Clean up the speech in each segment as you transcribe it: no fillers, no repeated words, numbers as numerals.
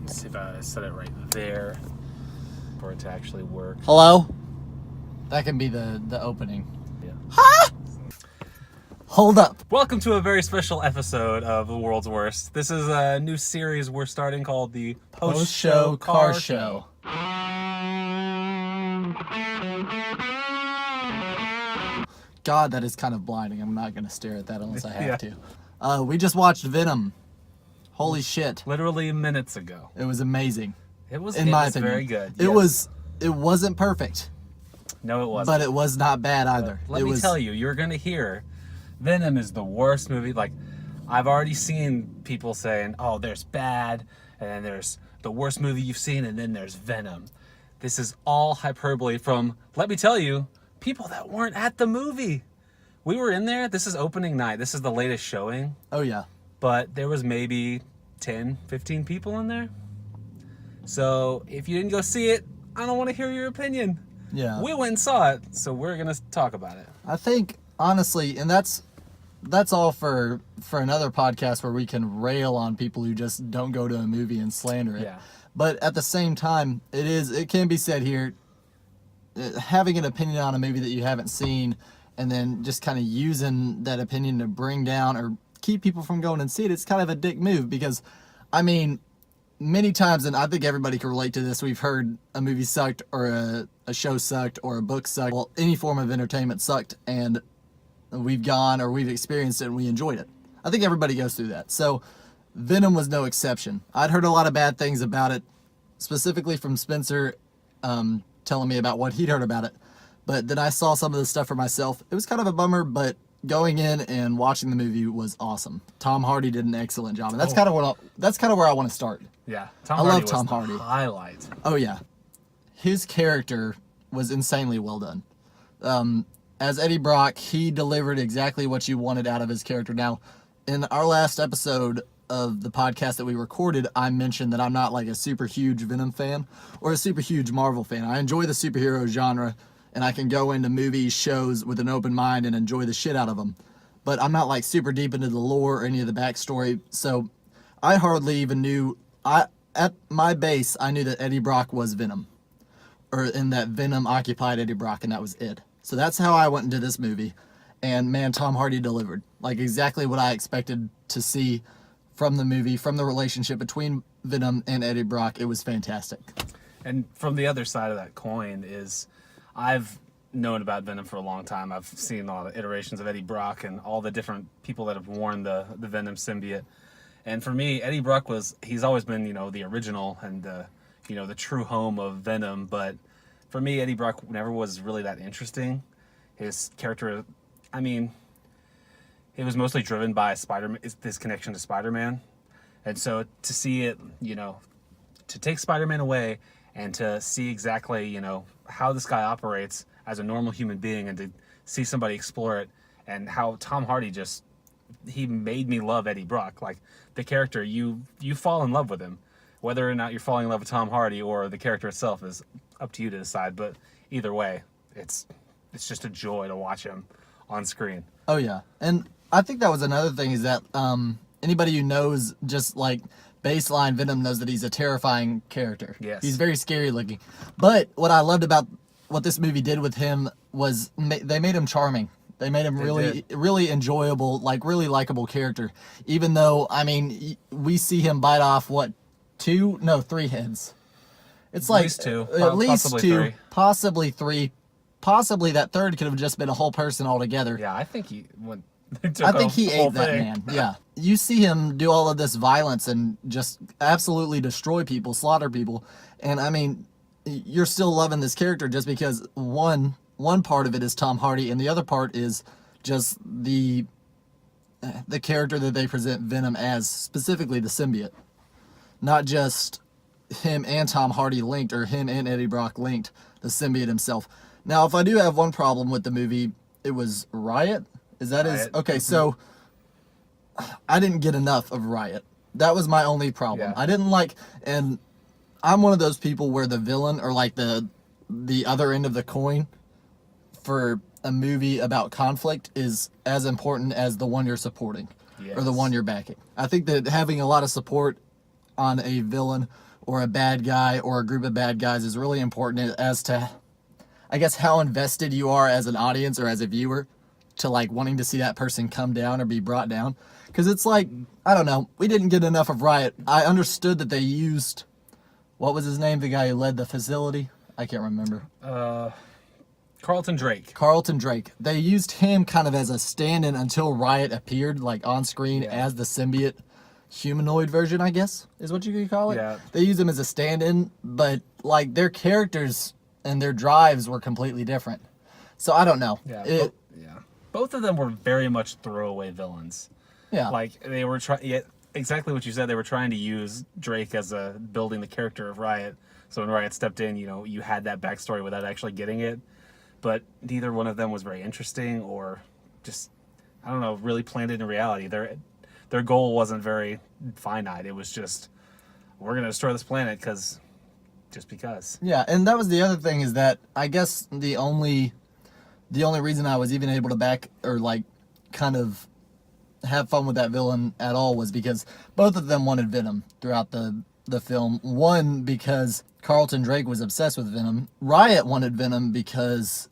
See if I set it right there for it to actually work. Hello? That can be the opening. Yeah. Huh? Hold up. Welcome to a very special episode of The World's Worst. This is a new series we're starting called the Post-show car show. God, that is kind of blinding. I'm not going to stare at that unless I have to. We just watched Venom. Holy shit. Literally minutes ago. It was amazing. It was in my opinion. Very good. It wasn't perfect. No, it wasn't. But it was not bad either. Let me tell you, you're going to hear Venom is the worst movie. Like, I've already seen people saying, oh, there's bad, and then there's the worst movie you've seen, and then there's Venom. This is all hyperbole from, let me tell you, people that weren't at the movie. We were in there. This is opening night. This is the latest showing. Oh, yeah. But there was maybe 10, 15 people in there. So if you didn't go see it, I don't want to hear your opinion. Yeah. We went and saw it, so we're going to talk about it. I think, honestly, and that's all for another podcast where we can rail on people who just don't go to a movie and slander it. Yeah. But at the same time, it can be said here, having an opinion on a movie that you haven't seen and then just kind of using that opinion to bring down or keep people from going and see it, it's kind of a dick move because, I mean, many times, and I think everybody can relate to this, we've heard a movie sucked or a show sucked or a book sucked. Well, any form of entertainment sucked, and we've gone or we've experienced it and we enjoyed it. I think everybody goes through that. So Venom was no exception. I'd heard a lot of bad things about it, specifically from Spencer telling me about what he'd heard about it. But then I saw some of the stuff for myself. It was kind of a bummer, but going in and watching the movie was awesome. Tom Hardy did an excellent job, and that's kind of where I want to start. Yeah, I love Tom Hardy. Highlight. Oh yeah, his character was insanely well done. As Eddie Brock, he delivered exactly what you wanted out of his character. Now, in our last episode of the podcast that we recorded, I mentioned that I'm not like a super huge Venom fan or a super huge Marvel fan. I enjoy the superhero genre, and I can go into movies, shows with an open mind and enjoy the shit out of them. But I'm not like super deep into the lore or any of the backstory, so I hardly even knew. At my base, I knew that Eddie Brock was Venom, or in that Venom occupied Eddie Brock, and that was it. So that's how I went into this movie, and man, Tom Hardy delivered. Like exactly what I expected to see from the movie, from the relationship between Venom and Eddie Brock. It was fantastic. And from the other side of that coin is, I've known about Venom for a long time. I've seen all the iterations of Eddie Brock and all the different people that have worn the Venom symbiote. And for me, Eddie Brock he's always been, the original and, the true home of Venom. But for me, Eddie Brock never was really that interesting. His character, it was mostly driven by his connection to Spider-Man. And so to see it, to take Spider-Man away and to see exactly, how this guy operates as a normal human being and to see somebody explore it and how Tom Hardy he made me love Eddie Brock. Like the character, you fall in love with him. Whether or not you're falling in love with Tom Hardy or the character itself is up to you to decide. But either way, it's just a joy to watch him on screen. Oh yeah, and I think that was another thing is that anybody who knows just like baseline Venom knows that he's a terrifying character. Yes. He's very scary looking. But what I loved about what this movie did with him was they made him charming. They made him really enjoyable, like really likable character. Even though, we see him bite off, 3 heads. It's like at least two, possibly three. Possibly that third could have just been a whole person altogether. Yeah, I think he ate that man. Yeah. You see him do all of this violence and just absolutely destroy people, slaughter people. And you're still loving this character just because one part of it is Tom Hardy and the other part is just the character that they present Venom as, specifically the symbiote. Not just him and Tom Hardy linked or him and Eddie Brock linked, the symbiote himself. Now, if I do have one problem with the movie, it was Riot. Is that his? Okay, so I didn't get enough of Riot. That was my only problem. Yeah. I didn't like, and I'm one of those people where the villain or like the other end of the coin for a movie about conflict is as important as the one you're supporting or the one you're backing. I think that having a lot of support on a villain or a bad guy or a group of bad guys is really important as to, I guess, how invested you are as an audience or as a viewer to like wanting to see that person come down or be brought down. Because it's like, I don't know, we didn't get enough of Riot. I understood that they used, what was his name, the guy who led the facility? I can't remember. Carlton Drake. Carlton Drake. They used him kind of as a stand-in until Riot appeared, like on screen as the symbiote humanoid version, I guess, is what you could call it. Yeah. They used him as a stand-in, but like their characters and their drives were completely different. So I don't know. Yeah. Both of them were very much throwaway villains. Yeah. Like they were trying, exactly what you said. They were trying to use Drake as a building the character of Riot. So when Riot stepped in, you had that backstory without actually getting it. But neither one of them was very interesting or just, I don't know, really planted in reality. Their goal wasn't very finite. It was just, we're going to destroy this planet because. Yeah, and that was the other thing is that I guess the only reason I was even able to back or like kind of have fun with that villain at all was because both of them wanted Venom throughout the film. One, because Carlton Drake was obsessed with Venom. Riot wanted Venom because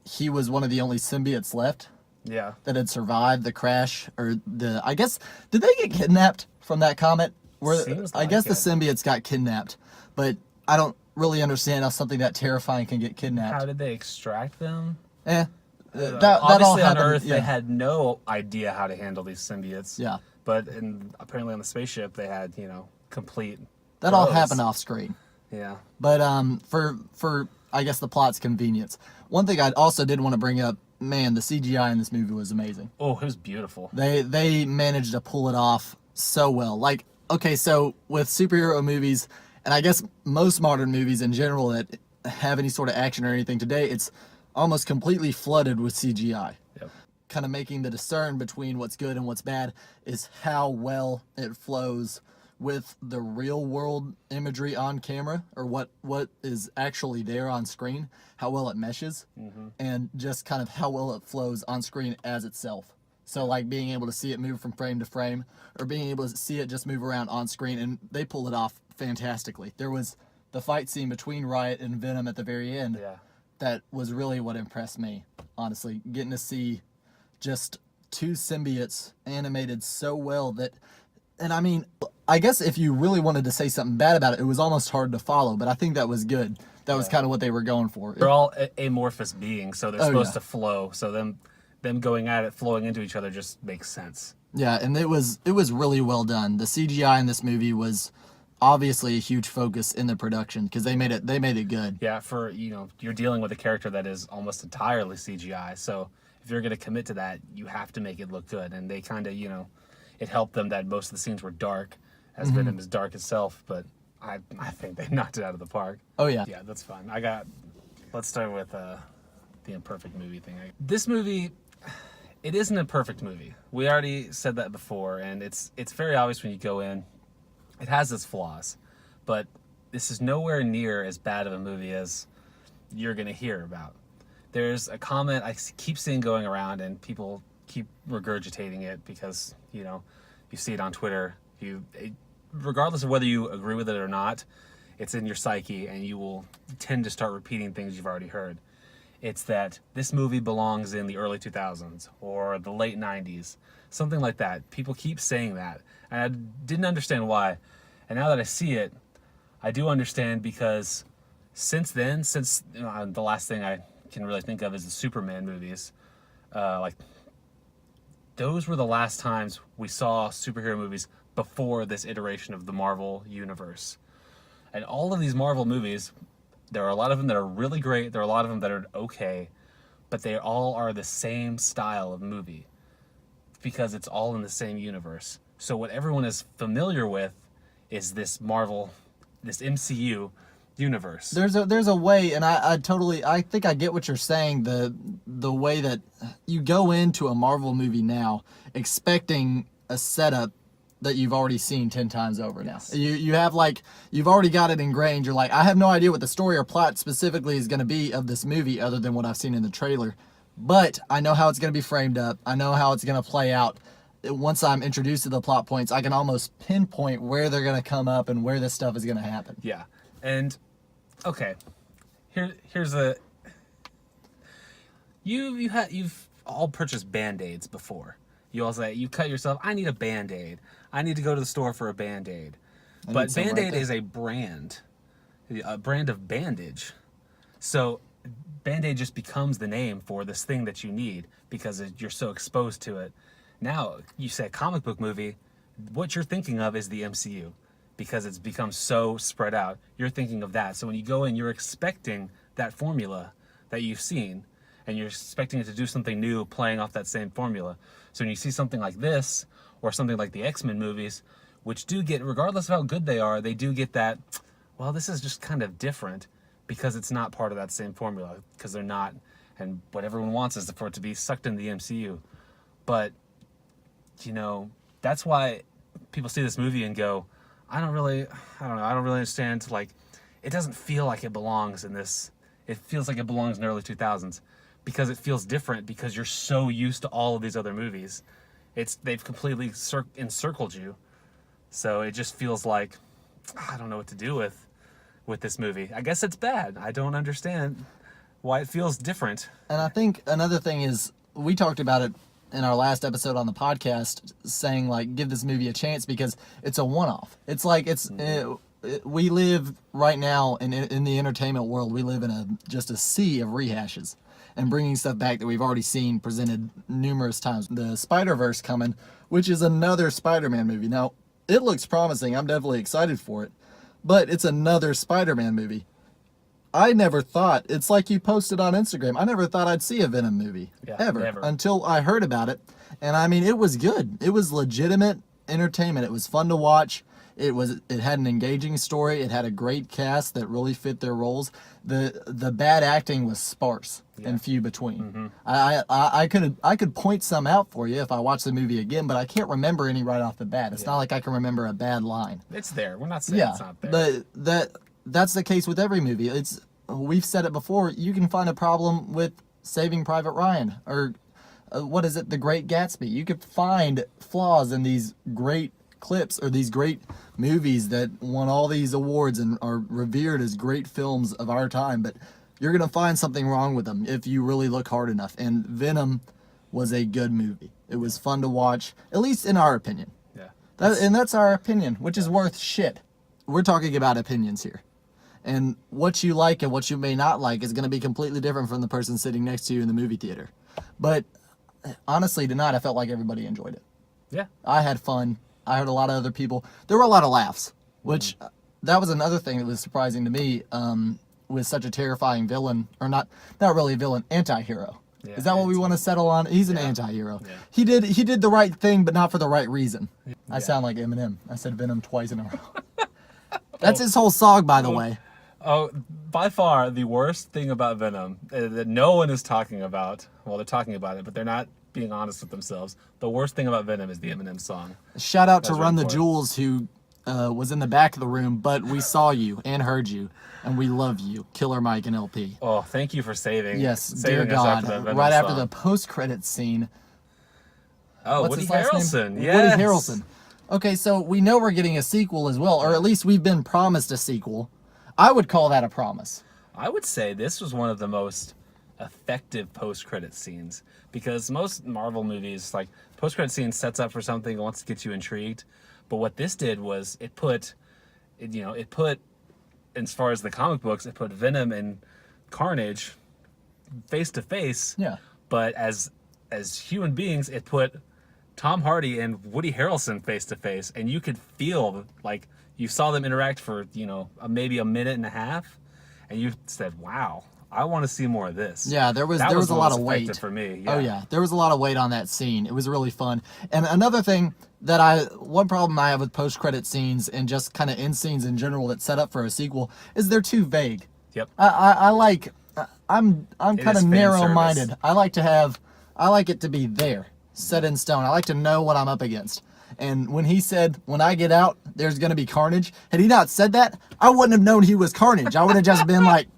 he was one of the only symbiotes left. Yeah. That had survived the crash or I guess, did they get kidnapped from that comet? I guess the symbiotes got kidnapped, but I don't really understand how something that terrifying can get kidnapped. How did they extract them? That Obviously all on happened, Earth, they had no idea how to handle these symbiotes. Yeah. But apparently on the spaceship, they had, complete. That all happened off screen. Yeah. But for I guess the plot's convenience. One thing I also did want to bring up, man, the CGI in this movie was amazing. Oh, it was beautiful. They managed to pull it off so well. Like, okay, so with superhero movies, and I guess most modern movies in general that have any sort of action or anything today, it's almost completely flooded with CGI. Yep. Kind of making the discern between what's good and what's bad is how well it flows with the real world imagery on camera or what is actually there on screen, how well it meshes, and just kind of how well it flows on screen as itself. So like being able to see it move from frame to frame or being able to see it just move around on screen, and they pull it off fantastically. There was the fight scene between Riot and Venom at the very end. Yeah. That was really what impressed me, honestly. Getting to see just two symbiotes animated so well that, and I mean, I guess if you really wanted to say something bad about it, it was almost hard to follow, but I think that was good. That was kind of what they were going for. They're all amorphous beings, so they're supposed to flow. So them going at it, flowing into each other just makes sense. Yeah, and it was really well done. The CGI in this movie was obviously a huge focus in the production because they made it good. Yeah, for you're dealing with a character that is almost entirely CGI, so if you're going to commit to that, you have to make it look good. And they kind of it helped them that most of the scenes were dark, as Venom is dark itself. But I think they knocked it out of the park. Oh yeah, yeah, that's fine. Let's start with the imperfect movie thing. This movie, it isn't a perfect movie. We already said that before, and it's very obvious when you go in. It has its flaws, but this is nowhere near as bad of a movie as you're going to hear about. There's a comment I keep seeing going around, and people keep regurgitating it because, you see it on Twitter. Regardless of whether you agree with it or not, it's in your psyche, and you will tend to start repeating things you've already heard. It's that this movie belongs in the early 2000s or the late 90s, something like that. People keep saying that, and I didn't understand why. And now that I see it, I do understand, because since then, the last thing I can really think of is the Superman movies, those were the last times we saw superhero movies before this iteration of the Marvel universe. And all of these Marvel movies, there are a lot of them that are really great, there are a lot of them that are okay, but they all are the same style of movie because it's all in the same universe. So what everyone is familiar with is this Marvel, this MCU universe. There's a way, and I think I get what you're saying. The way that you go into a Marvel movie now expecting a setup that you've already seen 10 times over now. Yes. You have you've already got it ingrained. You're like, I have no idea what the story or plot specifically is going to be of this movie other than what I've seen in the trailer. But I know how it's going to be framed up. I know how it's going to play out. once I'm introduced to the plot points, I can almost pinpoint where they're going to come up and where this stuff is going to happen. Yeah. And okay, here's a you've all purchased Band-Aids before. You all say you cut yourself, I need a Band-Aid. I need to go to the store for a Band-Aid. But Band-Aid is a brand of bandage. So Band-Aid just becomes the name for this thing that you need because you're so exposed to it. Now, you say comic book movie, what you're thinking of is the MCU because it's become so spread out. You're thinking of that. So when you go in, you're expecting that formula that you've seen, and you're expecting it to do something new playing off that same formula. So when you see something like this, or something like the X-Men movies, which do get, regardless of how good they are, they do get that, well, this is just kind of different because it's not part of that same formula, because they're not, and what everyone wants is for it to be sucked into the MCU. But, you know, that's why people see this movie and go, I don't really understand, like, it doesn't feel like it belongs in this, it feels like it belongs in the early 2000s, because it feels different, because you're so used to all of these other movies. They've completely encircled you. So it just feels like, I don't know what to do with this movie. I guess it's bad. I don't understand why it feels different. And I think another thing is, we talked about it in our last episode on the podcast, saying like, give this movie a chance because it's a one-off. It's like, we live right now in the entertainment world, we live in just a sea of rehashes and bringing stuff back that we've already seen presented numerous times. The Spider-Verse coming, which is another Spider-Man movie. Now, it looks promising. I'm definitely excited for it, but it's another Spider-Man movie. I never thought, it's like you posted on Instagram, I never thought I'd see a Venom movie, ever, until I heard about it. And I mean, it was good. It was legitimate entertainment. It was fun to watch. It had an engaging story. It had a great cast that really fit their roles. The bad acting was sparse and few between. Mm-hmm. I could point some out for you if I watch the movie again, but I can't remember any right off the bat. It's not like I can remember a bad line. It's there. We're not saying it's not there. But that's the case with every movie. We've said it before. You can find a problem with Saving Private Ryan or what is it, The Great Gatsby. You could find flaws in these great clips or these great movies that won all these awards and are revered as great films of our time, but you're going to find something wrong with them if you really look hard enough. And Venom was a good movie. It was fun to watch, at least in our opinion. Yeah. That's our opinion, which is worth shit. We're talking about opinions here. And what you like and what you may not like is going to be completely different from the person sitting next to you in the movie theater. But honestly, tonight I felt like everybody enjoyed it. Yeah. I had fun. I heard a lot of other people. There were a lot of laughs, which that was another thing that was surprising to me, with such a terrifying villain, or not really a villain, anti-hero. Yeah, is that what we want to settle on? He's an anti-hero. Yeah. He did the right thing, but not for the right reason. Yeah. I sound like Eminem. I said Venom twice in a row. That's his whole song, by the way. Oh, by far the worst thing about Venom that no one is talking about. Well, they're talking about it, but they're not being honest with themselves. The worst thing about Venom is the Eminem song. Shout out to Run the Jewels, who was in the back of the room, but we saw you and heard you, and we love you, Killer Mike and LP. Oh, thank you for saving. Yes, dear God. Right after the post-credits scene. Oh, Woody Harrelson. Yes. Woody Harrelson. Okay, so we know we're getting a sequel as well, or at least we've been promised a sequel. I would call that a promise. I would say this was one of the most effective post-credit scenes, because most Marvel movies, like, post-credit scene sets up for something and wants to get you intrigued, but what this did was it put as far as the comic books, it put Venom and Carnage face to face. Yeah. But as human beings, it put Tom Hardy and Woody Harrelson face to face, and you could feel like you saw them interact for maybe a minute and a half, and you said, "Wow, I want to see more of this." Yeah, there was a lot of weight for me. Yeah. Oh yeah, there was a lot of weight on that scene. It was really fun. And another thing one problem I have with post-credit scenes and just kind of end scenes in general that set up for a sequel is they're too vague. Yep. I'm kind of narrow-minded. I like it to be there, set in stone. I like to know what I'm up against. And when he said, when I get out, there's going to be carnage, had he not said that, I wouldn't have known he was Carnage. I would have just been like,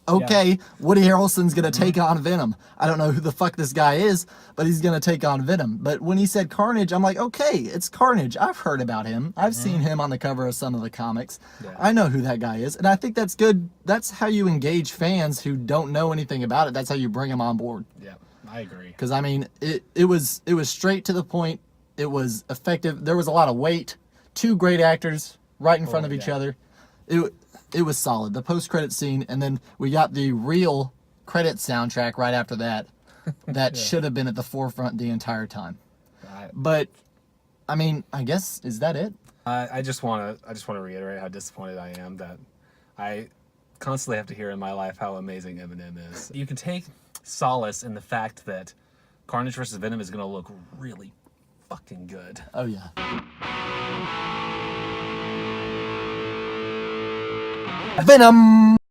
okay, Woody Harrelson's gonna take on Venom. I don't know who the fuck this guy is, but he's gonna take on Venom. But when he said Carnage, I'm like, okay, it's Carnage. I've heard about him. I've seen him on the cover of some of the comics. Yeah. I know who that guy is, and I think that's good. That's how you engage fans who don't know anything about it. That's how you bring them on board. Yeah, I agree. Because I mean, it was straight to the point. It was effective. There was a lot of weight. Two great actors right in front of each other. It was solid. The post-credit scene, and then we got the real credit soundtrack right after that. That should have been at the forefront the entire time. But I mean, I guess, is that it? I just want to reiterate how disappointed I am that I constantly have to hear in my life how amazing Eminem is. You can take solace in the fact that Carnage versus Venom is going to look really fucking good. Oh yeah. Venom!